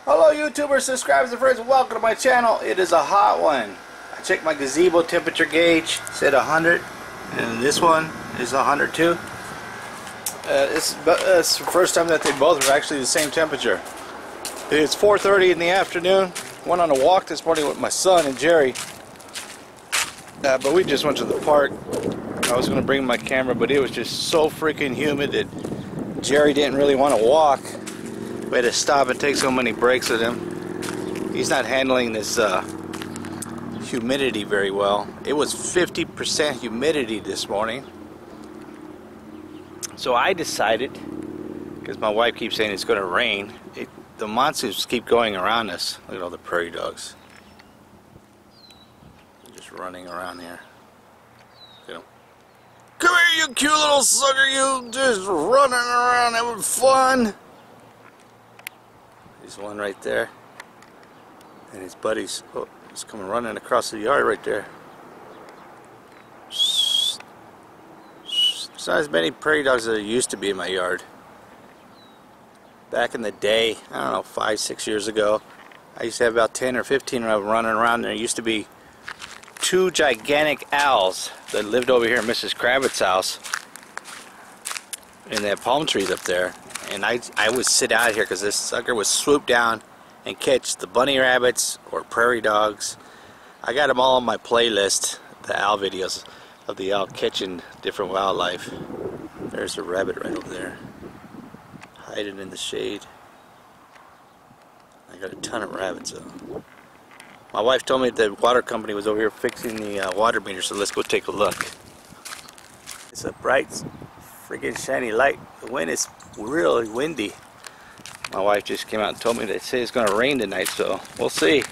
Hello YouTubers, subscribers and friends, welcome to my channel. It is a hot one. I checked my gazebo temperature gauge, said 100, and this one is 100 too. It's the first time that they both are actually the same temperature. It's 4:30 in the afternoon. Went on a walk this morning with my son and Jerry, but we just went to the park. I was going to bring my camera, but it was just so freaking humid that Jerry didn't really want to walk. We had to stop and take so many breaks with him. He's not handling this humidity very well. It was 50% humidity this morning. So I decided, because my wife keeps saying it's going to rain, the monsoons keep going around us. Look at all the prairie dogs. They're just running around here. You know, come here, you cute little sucker, you just running around having fun. There's one right there, and his buddies. Oh, he's coming running across the yard right there. There's not as many prairie dogs as there used to be in my yard. Back in the day, I don't know, 5-6 years ago, I used to have about 10 or 15 of them running around. There used to be 2 gigantic owls that lived over here in Mrs. Kravitz' house, and they have palm trees up there. And I would sit out here because this sucker would swoop down and catch the bunny rabbits or prairie dogs. I got them all on my playlist, the owl videos of the owl catching different wildlife. There's a rabbit right over there, hiding in the shade. I got a ton of rabbits though. My wife told me the water company was over here fixing the water meter, so let's go take a look. It's a bright, freaking shiny light. The wind is really windy. My wife just came out and told me they say it's going to rain tonight, so we'll see.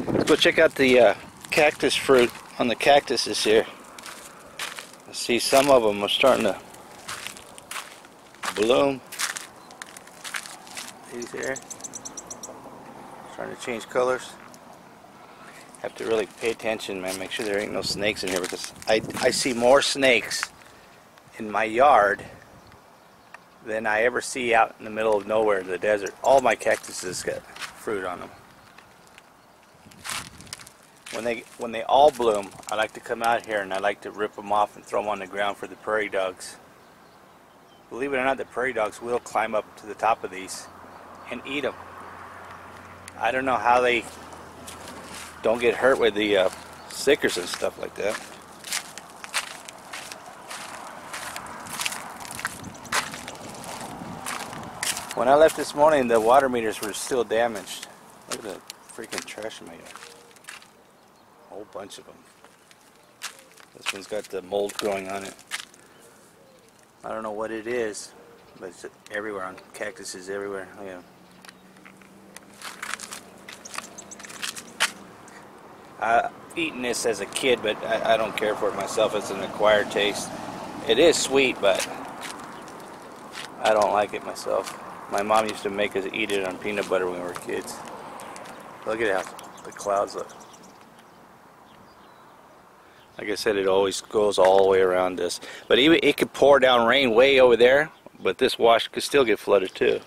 Let's go check out the cactus fruit on the cactuses here. I see some of them are starting to bloom. These here starting to change colors. Have to really pay attention, man. Make sure there ain't no snakes in here, because I see more snakes in my yard than I ever see out in the middle of nowhere in the desert. All my cactuses got fruit on them. When they all bloom, I like to come out here and I like to rip them off and throw them on the ground for the prairie dogs. Believe it or not, the prairie dogs will climb up to the top of these and eat them. I don't know how they don't get hurt with the stickers and stuff like that. When I left this morning, the water meters were still damaged. Look at the freaking trash in my yard. A whole bunch of them. This one's got the mold growing on it. I don't know what it is, but it's everywhere, on cactuses everywhere. I've eaten this as a kid, but I don't care for it myself. It's an acquired taste. It is sweet, but I don't like it myself. My mom used to make us eat it on peanut butter when we were kids. Look at how the clouds look. Like I said, it always goes all the way around this. But even it could pour down rain way over there, but this wash could still get flooded too.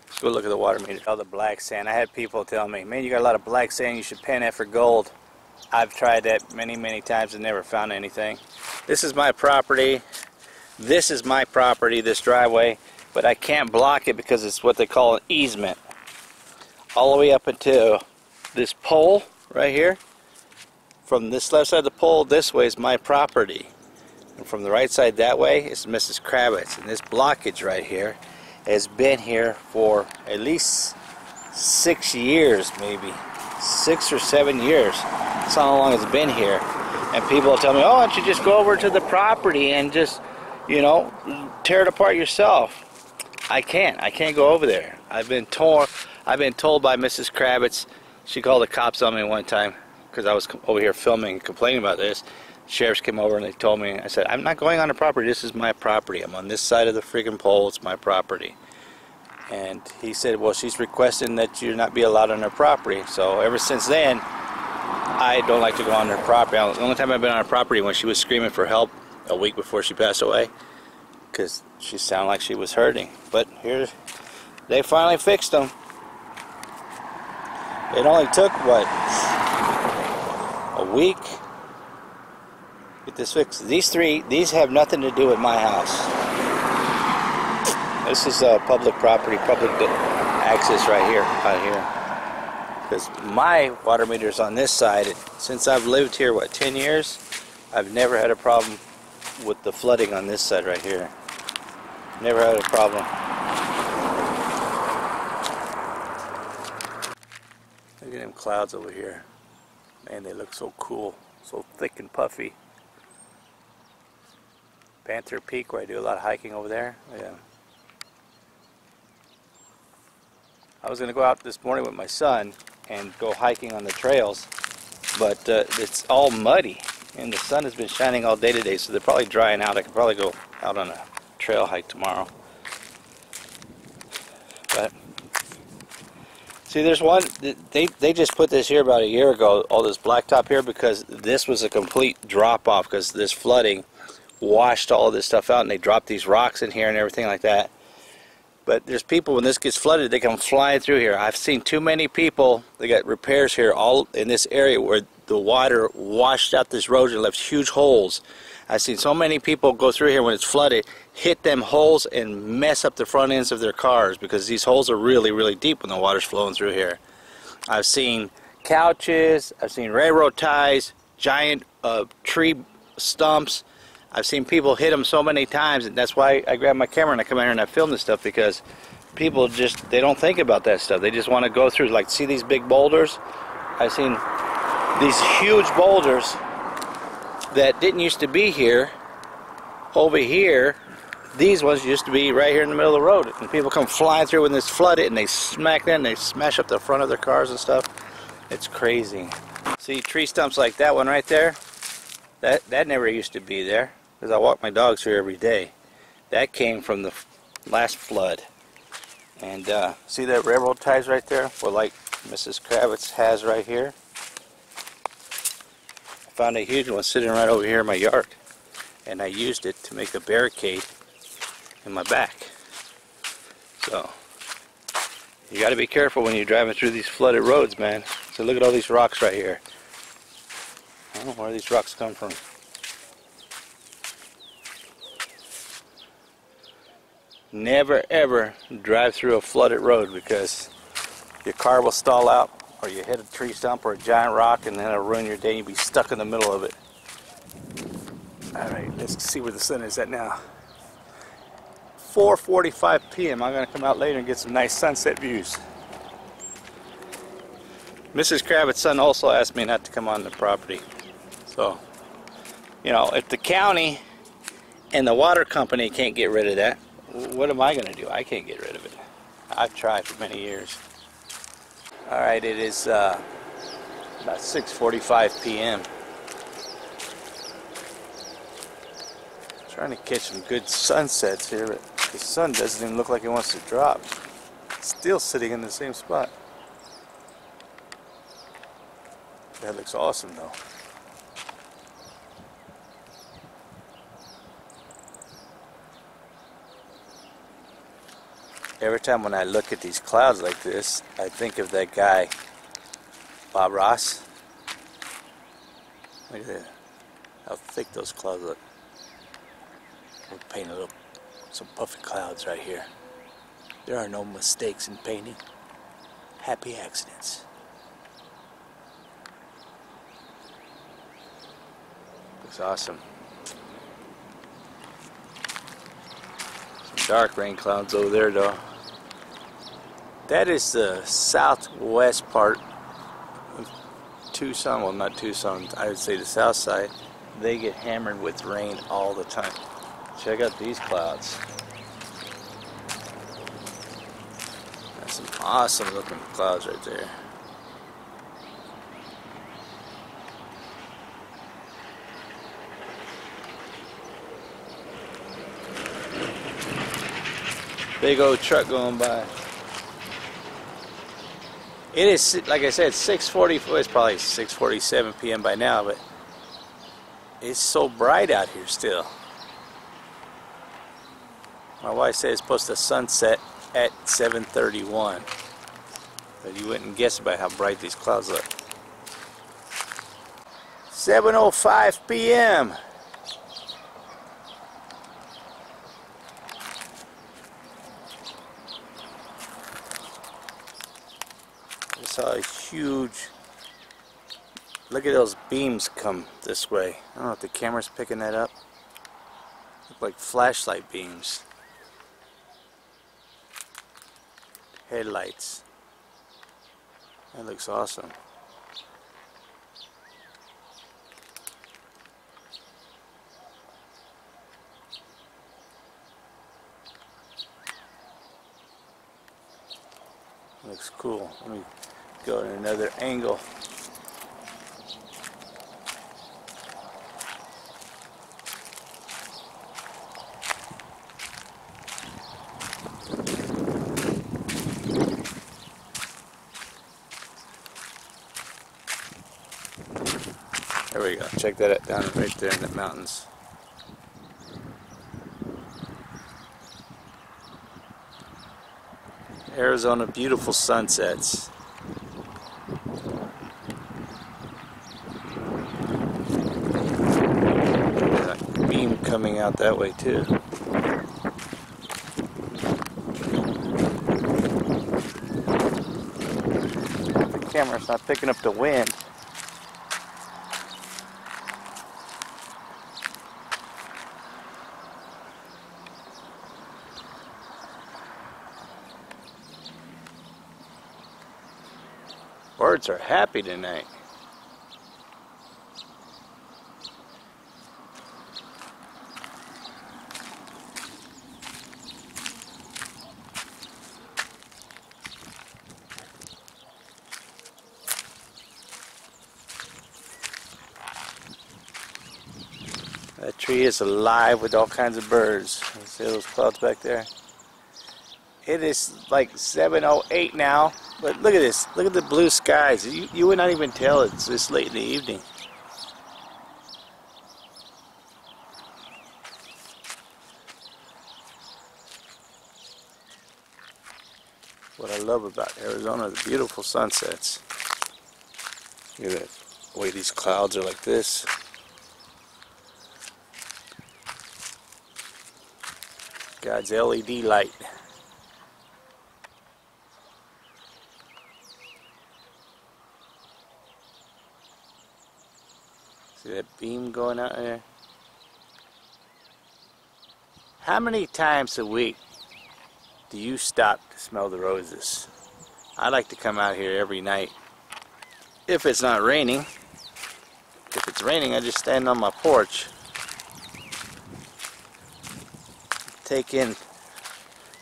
Let's go look at the water meter. All the black sand. I had people tell me, man, you got a lot of black sand, you should pan that for gold. I've tried that many times and never found anything. This is my property. This is my property, this driveway. But I can't block it because it's what they call an easement. All the way up until this pole right here. From this left side of the pole this way is my property. And from the right side that way is Mrs. Kravitz. And this blockage right here has been here for at least 6 years, maybe. 6 or 7 years. That's how long it's been here. And people will tell me, oh, why don't you just go over to the property and just, you know, tear it apart yourself. I can't go over there. I've been told by Mrs. Kravitz. She called the cops on me one time because I was over here filming and complaining about this. Sheriffs came over and they told me, I said, I'm not going on the property, this is my property. I'm on this side of the freaking pole, it's my property. And he said, well, she's requesting that you not be allowed on her property. So ever since then, I don't like to go on her property. The only time I've been on her property when she was screaming for help a week before she passed away, because she sounded like she was hurting. But here, they finally fixed them. It only took, what, a week? Get this fixed. These have nothing to do with my house. This is public property, public access right here, out here. Because my water meter's on this side. Since I've lived here, what, 10 years? I've never had a problem with the flooding on this side right here. Never had a problem. Look at them clouds over here. Man, they look so cool. So thick and puffy. Panther Peak, where I do a lot of hiking over there. Yeah. I was going to go out this morning with my son and go hiking on the trails, but it's all muddy. And the sun has been shining all day today, so they're probably drying out. I could probably go out on a trail hike tomorrow. But see, there's one, they just put this here about a year ago, all this blacktop here, because this was a complete drop off because this flooding washed all of this stuff out, and they dropped these rocks in here and everything like that. But there's people, when this gets flooded, they come flying through here. I've seen too many people, they got repairs here all in this area where the water washed out this road and left huge holes. I've seen so many people go through here when it's flooded, hit them holes and mess up the front ends of their cars, because these holes are really, really deep when the water's flowing through here. I've seen couches, I've seen railroad ties, giant tree stumps. I've seen people hit them so many times, and that's why I grab my camera and I come in here and I film this stuff, because people just, they don't think about that stuff. They just want to go through, like, see these big boulders? I've seen these huge boulders that didn't used to be here over here. These ones used to be right here in the middle of the road, and people come flying through when it's flooded, and they smack them and they smash up the front of their cars and stuff. It's crazy. See tree stumps like that one right there? That never used to be there, because I walk my dogs here every day. That came from the last flood. And see that railroad ties right there? Well, like Mrs. Kravitz has right here. I found a huge one sitting right over here in my yard, and I used it to make a barricade in my back. So you got to be careful when you're driving through these flooded roads, man. So look at all these rocks right here. I don't know where these rocks come from. Never ever drive through a flooded road, because your car will stall out, or you hit a tree stump or a giant rock, and then it'll ruin your day and you'll be stuck in the middle of it. Alright, let's see where the sun is at now. 4:45 p.m. I'm going to come out later and get some nice sunset views. Mrs. Kravitz's son also asked me not to come on the property. So, you know, if the county and the water company can't get rid of that, what am I going to do? I can't get rid of it. I've tried for many years. Alright, it is about 6:45 p.m. Trying to catch some good sunsets here, but the sun doesn't even look like it wants to drop. It's still sitting in the same spot. That looks awesome though. Every time when I look at these clouds like this, I think of that guy, Bob Ross. Look at that. How thick those clouds look. We'll paint some puffy clouds right here. There are no mistakes in painting. Happy accidents. Looks awesome. Some dark rain clouds over there though. That is the southwest part of Tucson. Well, not Tucson, I would say the south side. They get hammered with rain all the time. Check out these clouds. That's some awesome looking clouds right there. Big old truck going by. It is, like I said, 6:40. It's probably 6:47 p.m. by now, but it's so bright out here still. My wife said it's supposed to sunset at 7:31. But you wouldn't guess about how bright these clouds look. 7:05 p.m. I saw a huge, look at those beams come this way. I don't know if the camera's picking that up. Look like flashlight beams. Headlights. That looks awesome. Looks cool. Let me go in another angle. There we go. Check that out down right there in the mountains. Arizona, beautiful sunsets. There's a beam coming out that way too. The camera's not picking up the wind. Birds are happy tonight. That tree is alive with all kinds of birds. You see those clouds back there? It is like 7:08 now, but look at this. Look at the blue skies. You would not even tell it's this late in the evening. What I love about Arizona are the beautiful sunsets. Look at the way these clouds are like this. God's LED light. See that beam going out there? How many times a week do you stop to smell the roses? I like to come out here every night. If it's not raining. If it's raining, I just stand on my porch. Take in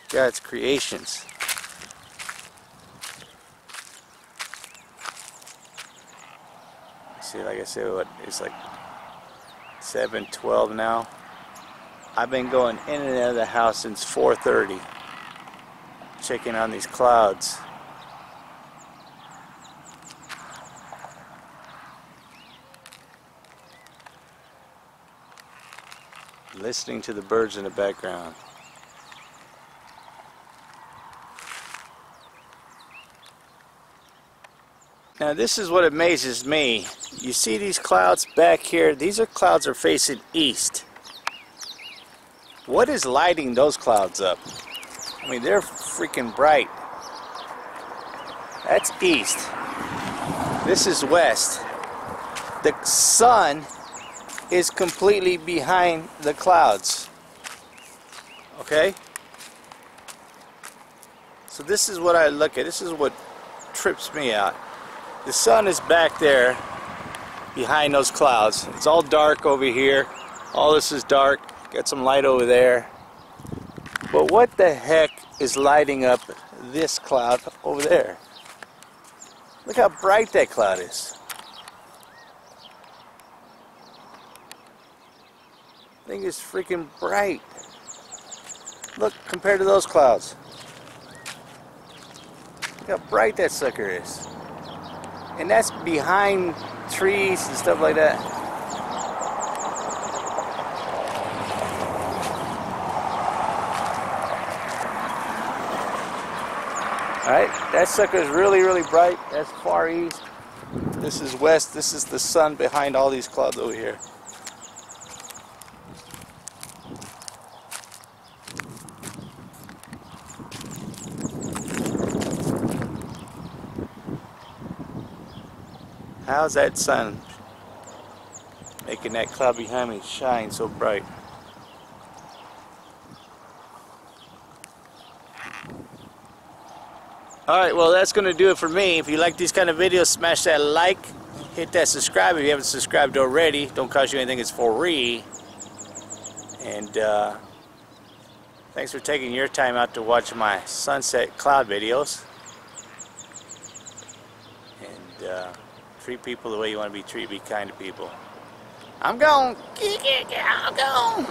God's creations. See, like I said, what it's like 7:12 now. I've been going in and out of the house since 4:30, checking on these clouds. Listening to the birds in the background. Now this is what amazes me. You see these clouds back here? These clouds are facing east. What is lighting those clouds up? I mean, they're freaking bright. That's east. This is west. The sun is completely behind the clouds. Okay? So this is what I look at. This is what trips me out. The sun is back there behind those clouds. It's all dark over here. All this is dark. Got some light over there. But what the heck is lighting up this cloud over there? Look how bright that cloud is. I think it's freaking bright. Look, compared to those clouds. Look how bright that sucker is. And that's behind trees and stuff like that. Alright, that sucker is really, really bright. That's far east. This is west. This is the sun behind all these clouds over here. How's that sun making that cloud behind me shine so bright? Alright, well that's going to do it for me. If you like these kind of videos, smash that like, hit that subscribe if you haven't subscribed already. Don't cost you anything, it's free. And thanks for taking your time out to watch my sunset cloud videos. And treat people the way you want to be treated, be kind to people. I'm gone. I'm gone.